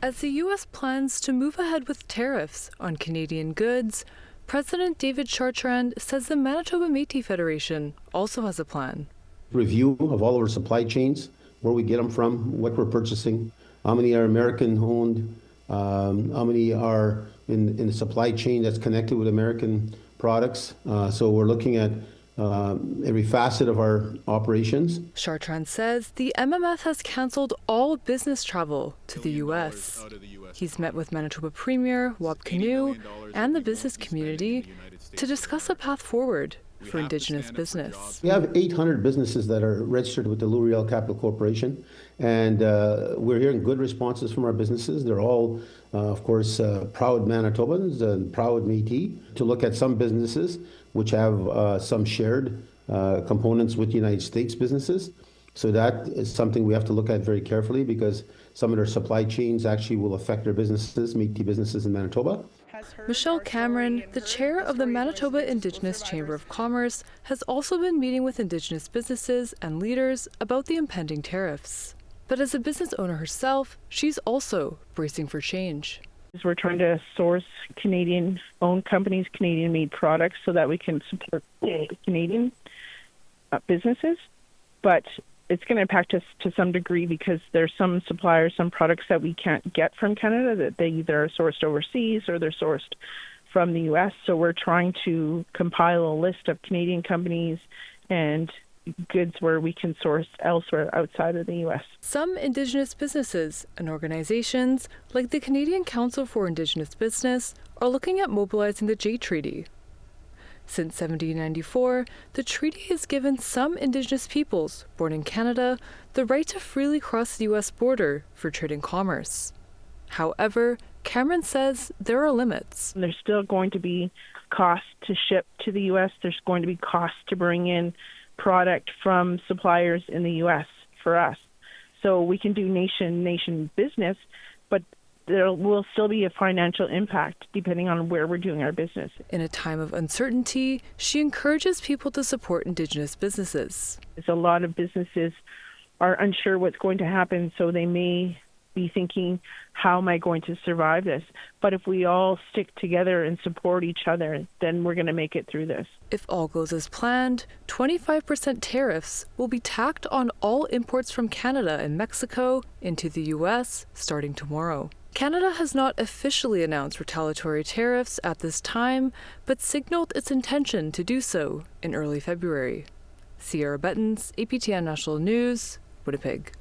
As the U.S. plans to move ahead with tariffs on Canadian goods, President David Chartrand says the Manitoba Métis Federation also has a plan. Review of all our supply chains, where we get them from, what we're purchasing, how many are American-owned, how many are in the supply chain that's connected with American products. So we're looking at every facet of our operations. Chartrand says the MMF has cancelled all business travel to the U.S. He's met with Manitoba Premier Wab Kinew and the business community to discuss a path forward for Indigenous business. We have 800 businesses that are registered with the L'Oreal Capital Corporation, and we're hearing good responses from our businesses. They're all, of course, proud Manitobans and proud Métis, to look at some businesses which have some shared components with United States businesses. So that is something we have to look at very carefully, because some of their supply chains actually will affect their businesses, Métis businesses in Manitoba. Michelle Cameron, the chair of the Manitoba Indigenous Chamber of Commerce, has also been meeting with Indigenous businesses and leaders about the impending tariffs. But as a business owner herself, she's also bracing for change. We're trying to source Canadian-owned companies, Canadian-made products, so that we can support Canadian businesses. But it's going to impact us to some degree, because there's some suppliers, some products that we can't get from Canada, that they either are sourced overseas or they're sourced from the U.S. So we're trying to compile a list of Canadian companies and goods where we can source elsewhere outside of the U.S. Some Indigenous businesses and organizations, like the Canadian Council for Indigenous Business, are looking at mobilizing the Jay Treaty. Since 1794, the treaty has given some Indigenous peoples born in Canada the right to freely cross the U.S. border for trade and commerce. However, Cameron says there are limits. There's still going to be costs to ship to the U.S. There's going to be costs to bring in product from suppliers in the U.S. for us. So we can do nation business, but there will still be a financial impact depending on where we're doing our business. In a time of uncertainty, she encourages people to support Indigenous businesses. A lot of businesses are unsure what's going to happen, so they may be thinking, how am I going to survive this? But if we all stick together and support each other, then we're going to make it through this. If all goes as planned, 25% tariffs will be tacked on all imports from Canada and Mexico into the U.S. starting tomorrow. Canada has not officially announced retaliatory tariffs at this time, but signaled its intention to do so in early February. Sierra Bettens, APTN National News, Winnipeg.